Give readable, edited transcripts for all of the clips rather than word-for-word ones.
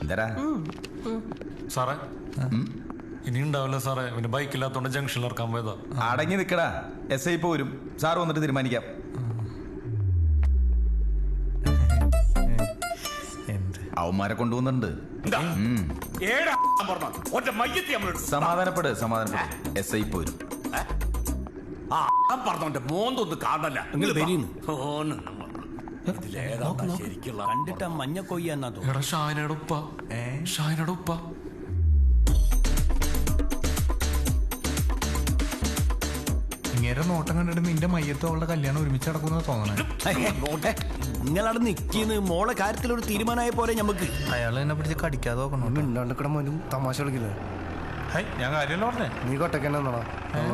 എന്താ സാറേ ഇനി ഉണ്ടാവില്ല സാറേ, പിന്നെ ബൈക്കില്ലാത്തോണ്ട് ജംഗ്ഷനിൽ ഇറക്കാൻ പോയതാ. അടങ്ങി നിൽക്കടാ, SI ഇപ്പൊ വരും. സാർ വന്നിട്ട് തീരുമാനിക്കാം. അവന്മാരെ കൊണ്ടുപോകുന്നുണ്ട്. സമാധാനപ്പെട്. SI ഇപ്പൊ വരും. മോന്തൊന്ന് കാണല്ല. കണ്ടിട്ട് മഞ്ഞ കൊയ്യാന്നാ എടാ ഷായനയുടെ ഉപ്പ. ഇങ്ങനെ നോട്ടം കണ്ടിട്ട് നിന്റെ മയ്യത്തും അവളുടെ കല്യാണം ഒരുമിച്ച് നടക്കുന്ന തോന്നണേ. നിങ്ങളവിടെ നിൽക്കുന്നു. മോളെ കാര്യത്തിൽ ഒരു തീരുമാനമായ പോലെ ഞമ്മക്ക്. അയാൾ എന്നെ പിടിച്ച് കടിക്കാതെ നോക്കണം. ഇണ്ടാണ്ടിക്കട മോനും തമാശ കളിക്കില്ലേ? ഞാൻ കാര്യമല്ല പറഞ്ഞേ. നീ കൊട്ടക്കണ്ടെന്നടാ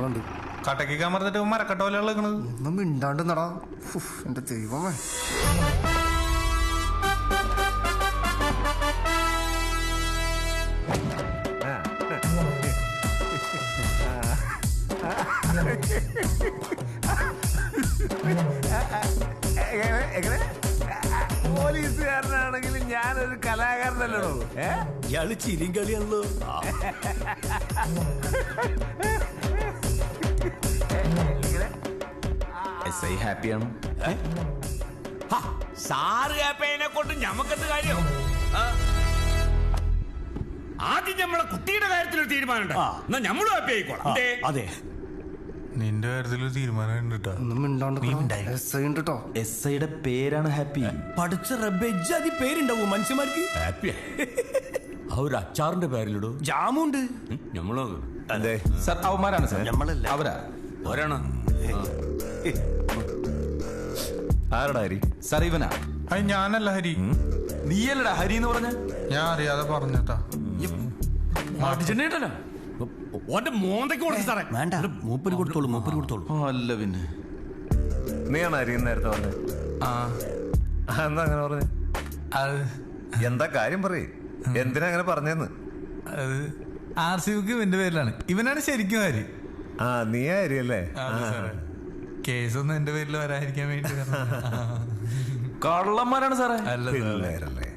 കണ്ട് കട്ടക്കിക്കാൻ പറഞ്ഞിട്ട് മരക്കട്ട പോലെ കളിക്കണത്. ഒന്നും മിണ്ടാണ്ട് നടാ. എന്റെ ദൈവമേ. പോലീസുകാരനാണെങ്കിലും ഞാനൊരു കലാകാരനല്ലോ. ഇയാള് ചിരിയും കളിയാണല്ലോ. SI ഹാപ്പിയാണ്. സാറ് ഹാപ്പിനെ കൊണ്ട് ഞമ്മക്കെന്ത് കാര്യം? ആദ്യം നമ്മളെ കുട്ടിയുടെ കാര്യത്തിലൊരു തീരുമാനം എന്നാ നമ്മളും ഹാപ്പി ആയിക്കോളാം. അതെ, നിന്റെ കാര്യത്തിലൊരു തീരുമാനം ഒന്നും മിണ്ടാണ്ട് SI ഉണ്ട് കേട്ടോ. SIയുടെ പേരാണ് ഹാപ്പി. പഠിച്ച റബ്ബെജാതി പേരുണ്ടാവും മനുഷ്യന്മാർക്ക്. ഹാപ്പിയാ. ആ ഒരു അച്ചാറിന്റെ പേരിലിടൂ. ജാമുണ്ട്. നമ്മളോ സാർ അവന്മാരാണ് സാർ. നമ്മളല്ല. അവരാ ഒരാണ്. ആരടാ ഹരി? സാർ ഇവനാ. അത് ഞാനല്ല ഹരി. നീയല്ലടാ ഹരി എന്ന് പറഞ്ഞ. ഞാൻ അറിയാതെ പറഞ്ഞതാ. ഓന്റെ മോന്തയ്ക്ക് കൊടുത്തു സാറേ. വേണ്ട, മൂപ്പര് കൊടുത്തോളൂ. അല്ല പിന്നെ നീയാണ് ഹരി നേരത്തെ പറഞ്ഞത്? എന്താ അങ്ങനെ പറഞ്ഞത്? അത് എന്താ കാര്യം പറയേ? എന്തിനാ അങ്ങനെ പറഞ്ഞെന്ന്? അത് RCBക്ക് ഇവന്റെ പേരിലാണ്. ഇവനാണ് ശരിക്കും ഹരി. നീ ഹരിയല്ലേ? കേസൊന്നും എന്റെ പേരിൽ വരാതിരിക്കാൻ വേണ്ടി കള്ളന്മാരാണ് സാറേ. പിള്ളേരല്ലേ?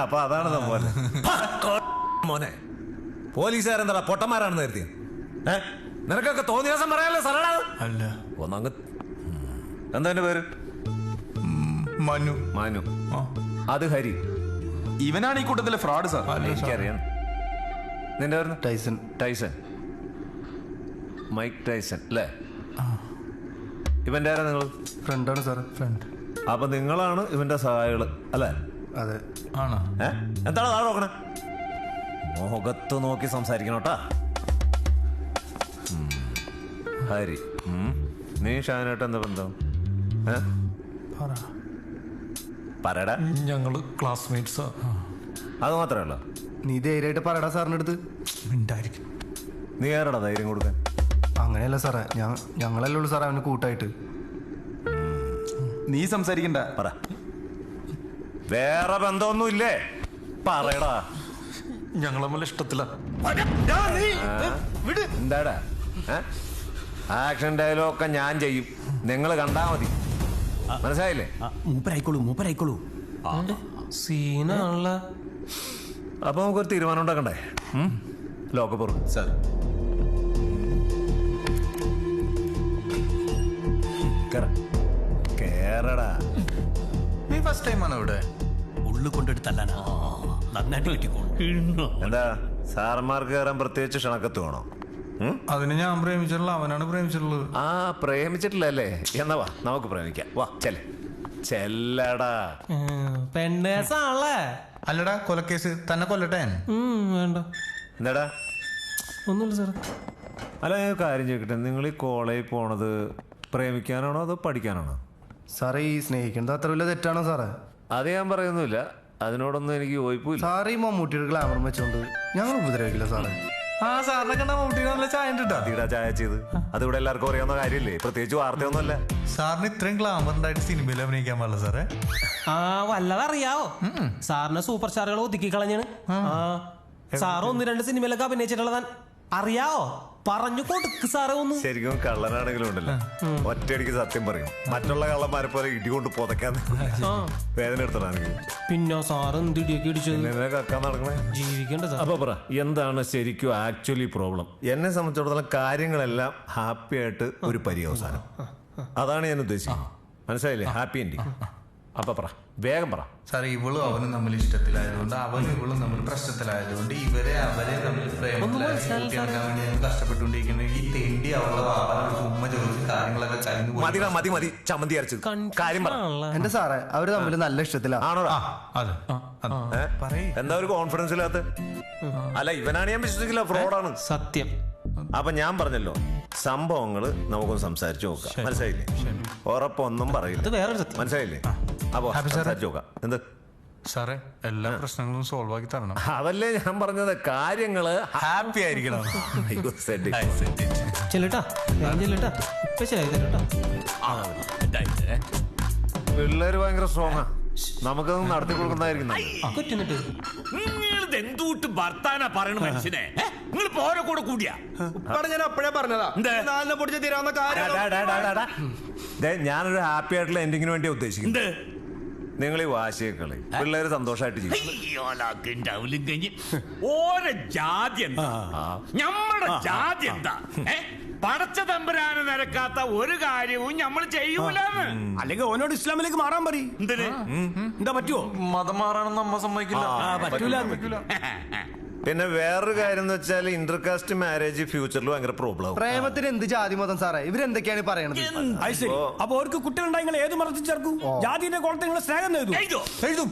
അപ്പൊ അതാണ് സംഭവം. മോനെ, പോലീസുകാരെന്താ പൊട്ടന്മാരാണെന്ന് കരുതിയ? നിനക്കൊക്കെ തോന്നിയ ദിവസം പറയാനല്ലോ സരള. അല്ല, ഒന്നങ്ങ് എന്താ എന്റെ പേര്? മനു. അത് ഹരി. ഇവനാണ് ഈ കൂട്ടത്തിലെ ഫ്രോഡ് സാർ. എനിക്കറിയാം. നിന്റെ പേര്? ടൈസൺ. മൈക്ക് ടൈസൺ അല്ലേ? ഇവന്റെ ആരാ നിങ്ങൾ? ഫ്രണ്ടാണ് സാർ. ഫ്രണ്ട്. അപ്പൊ നിങ്ങളാണ് ഇവന്റെ സഹായികള് അല്ലേ? അതെ. ആണോ? എന്താണ് താഴെ നോക്കണേ? മുഖത്ത് നോക്കി സംസാരിക്കണോട്ടാ. ഹരി, നീ ഷാനായിട്ട് എന്താ ബന്ധം? പറയടാ. ഞങ്ങള് ക്ലാസ്മേറ്റ്സാ. അത് മാത്രമല്ല, നീ ധൈര്യമായിട്ട് പറയടാ സാറിൻ്റെ അടുത്ത്. നീ ആരടാ ധൈര്യം കൊടുക്കാൻ? അങ്ങനെയല്ല സാറേ, ഞങ്ങളല്ലേ ഉള്ളൂ സാറേ അവന് കൂട്ടായിട്ട്. നീ സംസാരിക്കണ്ട. പറ. വേറെ ബന്ധമൊന്നും ഇല്ലേ? പറയടാ. ഞങ്ങളെ നല്ല ഇഷ്ടത്തില. എന്താടാ? ആക്ഷൻ ഡയലോഗൊക്കെ ഞാൻ ചെയ്യും, നിങ്ങൾ കണ്ടാ മതി. മനസ്സിലായില്ലേ? മൂപ്പരായിക്കോളൂ. സീനാണല്ല. അപ്പൊ നമുക്കൊരു തീരുമാനം ഉണ്ടാക്കണ്ടേ? ലോക്കപ്പുറം സാർ. കേറടാ. നീ ഫസ്റ്റ് ടൈം ആണോ ഇവിടെ? ഉള്ളു കൊണ്ടെടുത്തല്ലാനാ നന്നായിട്ട് കിട്ടിക്കോളൂ. എന്താ സാറന്മാർക്ക് കയറാൻ പ്രത്യേകിച്ച് ക്ഷണക്കത്ത് വേണോ? അതിന് ഞാൻ പ്രേമിച്ചിട്ടുള്ള അവനാണ് പ്രേമിച്ചിട്ടുള്ളത്. പ്രേമിച്ചിട്ടില്ലല്ലേ? എന്നാ വാ നമുക്ക് പ്രേമിക്കാം. വാ ചെല്ലടാ. പെണ്ണേസാണല്ലേ? അല്ലടാ, കൊലക്കേസ് തന്നെ കൊല്ലട്ടെ. വേണ്ട. എന്താടാ? ഒന്നുമില്ല സാർ. അല്ല, ഞാൻ കാര്യം ചോദിക്കട്ടെ, നിങ്ങൾ ഈ കോളേജിൽ പോണത് പ്രേമിക്കാനാണോ അതോ പഠിക്കാനാണോ? സാറേ, ഈ സ്നേഹിക്കുന്നത് അത്ര വലിയ തെറ്റാണോ സാറേ? അത് ഞാൻ പറയുന്നില്ല, അതിനോടൊന്നും എനിക്ക് യോജിപ്പില്ല. സാറേ, ഈ മമ്മൂട്ടിയുടെ ഗ്ലാമർ വെച്ചോണ്ട് ഞങ്ങൾ ഉപദ്രവിക്കില്ല സാറേ. സാറിനെ കണ്ട മമ്മൂട്ടി നല്ല ചായ ഉണ്ട്. ചായ ചെയ്ത് അത് ഇവിടെ എല്ലാവർക്കും അറിയാവുന്ന കാര്യമില്ലേ? പ്രത്യേകിച്ച് വാർത്തയൊന്നുമല്ല. സാറിന് ഇത്രയും ഗ്ലാമർ ഉണ്ടായിട്ട് സിനിമയിൽ അഭിനയിക്കാൻ പാടില്ല സാറേ? വല്ലതറിയാവോ? സാറിനെ സൂപ്പർ സ്റ്റാറുകൾ ഒതുക്കി കളഞ്ഞാണ്. സാറ് 1-2 സിനിമയിലൊക്കെ അഭിനയിച്ചിട്ടുള്ളതാൻ അറിയാവോ? പറഞ്ഞു കൊടുക്ക് സാറേ ഒന്ന്. ശരിക്കും കള്ളനാണെങ്കിലും ഉണ്ടല്ലോ ഒറ്റയടിക്ക് സത്യം പറയും. മറ്റുള്ള കള്ളന്മാരെ പോലെ ഇടികൊണ്ട് പുതയ്ക്കാൻ ആ വേദന എടുത്തതാണെങ്കിൽ പിന്നെ സാറ് എന്ത് ഇടിയൊക്കെ ഇടിച്ചത്? കക്കാൻ നടക്കണേ. ജീവിക്കണ്ട സാർ. അപ്പൊ പറ, എന്താണ് ശരിക്കും ആക്ച്വലി പ്രോബ്ലം? എന്നെ സംബന്ധിച്ചിടത്തോളം കാര്യങ്ങളെല്ലാം ഹാപ്പി ആയിട്ട് ഒരു പര്യവസാനം, അതാണ് ഞാൻ ഉദ്ദേശിക്കുന്നത്. മനസ്സിലായില്ലേ? Happy ending. അപ്പൊ പറ, വേഗം പറ. സാർ ഇവളും അവനും തമ്മിൽ ഇഷ്ടത്തിലായതുകൊണ്ട്, അവനും ഇവളും തമ്മിൽ പ്രശ്നത്തിലായതുകൊണ്ട്, അവരെ തമ്മിൽ പ്രേമത്തിലാക്കാൻ വേണ്ടി കഷ്ടപ്പെട്ടുകൊണ്ടിരിക്കുന്നത് ഈ തെണ്ടി അവളുടെ വാപ്പാനോട് ഉമ്മ ചോദിച്ച് കാര്യങ്ങളൊക്കെ കഴിഞ്ഞു. മതി ചമ്മന്തി അരച്ചത്. കാര്യം പറ. എന്റെ സാറേ അവര് തമ്മിൽ നല്ല ഇഷ്ടത്തിലാണ്. ആണോടാ? അതെ എന്താ ഒരു കോൺഫിഡൻസ് ഇല്ലാത്ത? അല്ല, ഇവനാണ് ഞാൻ വിശ്വസിക്കില്ല, ഫ്രോഡാണ്. സത്യം. അപ്പൊ ഞാൻ പറഞ്ഞല്ലോ, സംഭവങ്ങള് നമുക്കൊന്ന് സംസാരിച്ചു നോക്കാം. മനസ്സിലായില്ലേ? ഉറപ്പൊന്നും പറയില്ല. അത് വേറൊരു സത്യം. മനസ്സിലായില്ലേ? അപ്പൊ സംസാരിച്ചു നോക്കാം. എന്ത് സാറേ, എല്ലാ പ്രശ്നങ്ങളും സോൾവ് ആക്കി തരണം. അതല്ലേ ഞാൻ പറഞ്ഞത്, കാര്യങ്ങള് ഹാപ്പി ആയിരിക്കണം. ചെല്ലട്ടാ ചെല്ലട്ടാ ഇപ്പൊ ശരി തരട്ടാ. പിള്ളേര് ഭയങ്കര സ്ട്രോങ്ങാ. നമുക്കത് നടത്തി കൊടുക്കുന്നതായിരിക്കും. കുറ്റുന്നിട്ട് നിങ്ങൾ എന്തൂട്ട് ഭർത്താനാ പറയണ മനുഷ്യനെ? നിങ്ങൾ പോരെ കൂടെ കൂടിയാ ഞാൻ അപ്പോഴേ പറഞ്ഞതാ നാലിനെ പൊടിച്ച് തീരാവുന്ന കാര്യം. ഞാനൊരു ഹാപ്പി ആയിട്ടുള്ള എൻഡിങ്ങിന് വേണ്ടി ഉദ്ദേശിക്കുന്നത്. എന്ത് നിങ്ങൾ ഈ വാശിയെ കളി, പിള്ളേര് സന്തോഷമായിട്ട് ജീവിക്കും. ഓരോ ജാതി എന്താ, ഞമ്മടെ ജാതി എന്താ? പടച്ച തമ്പുരാന് നിരക്കാത്ത ഒരു കാര്യവും നമ്മൾ ചെയ്യൂലെന്ന്. അല്ലെങ്കിൽ ഓനോട് ഇസ്ലാമിലേക്ക് മാറാൻ പറയും. എന്തിന്? എന്താ പറ്റുമോ? മതം മാറാനൊന്നും നമ്മ സമ്മതിക്കില്ല. പറ്റൂല. പിന്നെ വേറൊരു കാര്യം എന്ന് വെച്ചാൽ ഇന്റർകാസ്റ്റ് മാരേജ് ഫ്യൂച്ചറിൽ ഭയങ്കര പ്രോബ്ലം ആവും. പ്രേമത്തിന് എന്ത് ജാതി മതം സാറേ? ഇവരെന്തൊക്കെയാണ് പറയണത്? അത് ശരി. അപ്പൊ അവർക്ക് കുട്ടികളുണ്ടായി നിങ്ങൾ ഏത് മതത്തിൽ ചേർക്കും? ജാതിന്റെ കോളത്തിൽ നിങ്ങൾ സ്നേഹം എഴുതും. എഴുതും.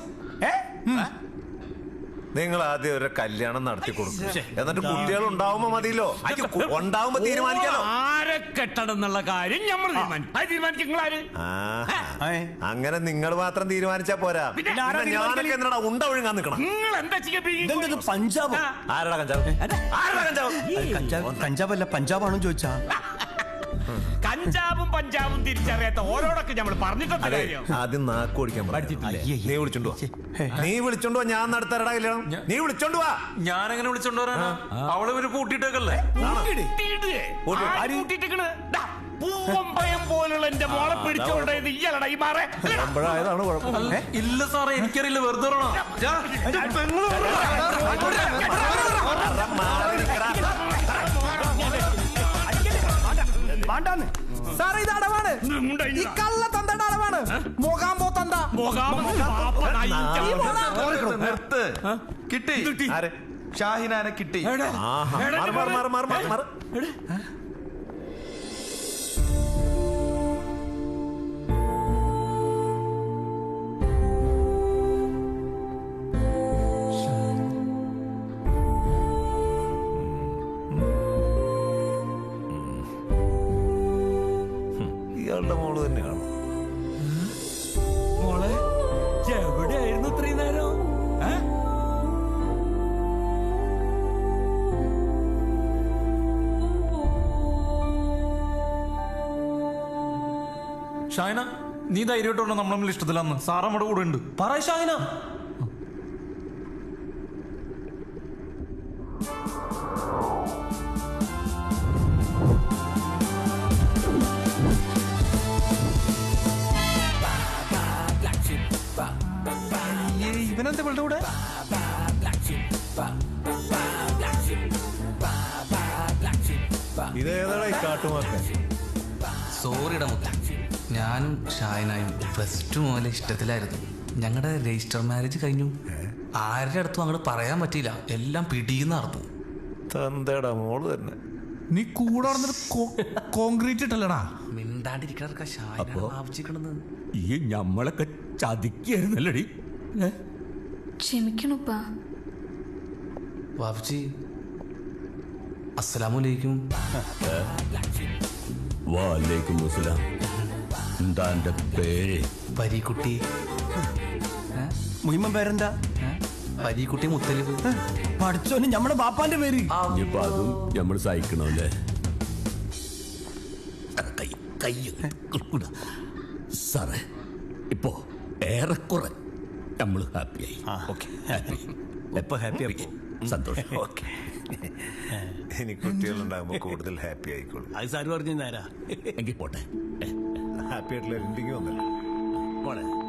നിങ്ങൾ ആദ്യം ഒരു കല്യാണം നടത്തി കൊടുക്കും, എന്നിട്ട് കുട്ടികൾ ഉണ്ടാവുമ്പോ മതിയല്ലോ. ഉണ്ടാവുമ്പോ തീരുമാനിക്കാലോ. ആരെ കെട്ടണം എന്നുള്ള കാര്യം നമ്മൾ തീരുമാനിക്കും. അങ്ങനെ നിങ്ങൾ മാത്രം തീരുമാനിച്ചാ പോരാ. ഞാനൊക്കെ എന്തിനാ ഉണ്ട ഒഴുങ്ങാൻ നിക്കണം? നിങ്ങൾ എന്താ ചെയ്യാ? പഞ്ചാബ്. ആരടാ കഞ്ചാവ്? ആരടാ കഞ്ചാവ്? കഞ്ചാബല്ല, പഞ്ചാബാണോ ചോദിച്ചാ? കഞ്ചാബും പഞ്ചാബും തിരിച്ചറിയാത്ത ഓരോടൊക്കെ നമ്മൾ പറഞ്ഞിട്ടുണ്ട് കാര്യം. ആദ്യം നാക്ക് ഓടിക്കാൻ നീ വിളിച്ചോണ്ടോ? നീ വിളിച്ചോണ്ടോ? ഞാൻ നടത്തരടാ കല്യാണം. നീ വിളിച്ചോണ്ട് വാ. ഞാനെങ്ങനെ വിളിച്ചോണ്ട് വരാനാ? അവളെ ഇവര് കൂട്ടിയിട്ടേക്കല്ലേ? പൂവമ്പയം പോലുള്ള എന്റെ മോളെ പിടിച്ചോണ്ടത് ഇയാളടാ ഈ മാറേ. അപ്പോഴായതാണ് കുഴപ്പം. ഇല്ല സാറേ, എനിക്കറിയില്ല, വെറുതെ സാറേ ഇത് അടവാണ്. ഈ കള്ള തന്തയുടെ അടവാണ്. മോകാമ്പോ തന്ത. നിർത്ത്. കിട്ടി. ആരെ? ഷാഹിനാനെ കിട്ടി. ഇയാളുടെ മോള് തന്നെയാണ്. മോളെ എവിടെയായിരുന്നു ഇത്രയും നേരം? ഷായന, നീ ധൈര്യമായിട്ടുണ്ടോ? നമ്മൾ തമ്മിൽ ഇഷ്ടത്തിലാന്ന്. സാർ നമ്മുടെ കൂടെ ഉണ്ട്. പറ ഷാഹിന. ഇവനെന്താ ഇവളുടെ കൂടെ? ഇതേതാടാ ഈ കാട്ടുമാർക്കൻ? സോറിയുടെ മുത്ത, ഞാനും ഷായനായും +2 മുതലേ ഇഷ്ടത്തിലായിരുന്നു. ഞങ്ങളുടെ രജിസ്റ്റർ മാരേജ് കഴിഞ്ഞു. ആരുടെ അടുത്തും അങ്ങോട്ട് പറയാൻ പറ്റിയില്ല, എല്ലാം പിടിയുന്ന നടന്നു. തന്തേടാ മോള് തന്നെ. നീ കൂടെ കോൺക്രീറ്റ് ഇട്ടല്ലടാ. മിണ്ടാണ്ടിരിക്കണ ഷായന ആവശ്യിക്കണെന്ന്. ഈ ഞമ്മളൊക്കെ ചതിക്കായിരുന്നല്ലടി. ക്ഷമിക്കണപ്പാ. വാപ്ചി, അസ്സലാമലൈക്കും. വാലേക്കും അസ്സലാം. എന്താ എന്റെ പേര്? പരീക്കുട്ടി. മുഹിമൻ പേരെന്താ? പരീക്കുട്ടി മുത്തലിബ്. പഠിച്ചോന് നമ്മുടെ ബാപ്പാന്റെ പേര്. ഇനിയിപ്പോ അതും നമ്മൾ സഹിക്കണല്ലേ? സാറേ, ഇപ്പോ ഏറെക്കുറെ നമ്മൾ ഹാപ്പിയായി. ഹാപ്പി. സന്തോഷം. ഓക്കെ. ഇനി കുട്ടികളുണ്ടാകുമ്പോൾ കൂടുതൽ ഹാപ്പി ആയിക്കോളും. അത് സാറ് പറഞ്ഞു നേരാ. എങ്കിൽ പോട്ടെ. ഹാപ്പി ആയിട്ടുള്ള എന്തെങ്കിലും ഒന്നല്ല മോളെ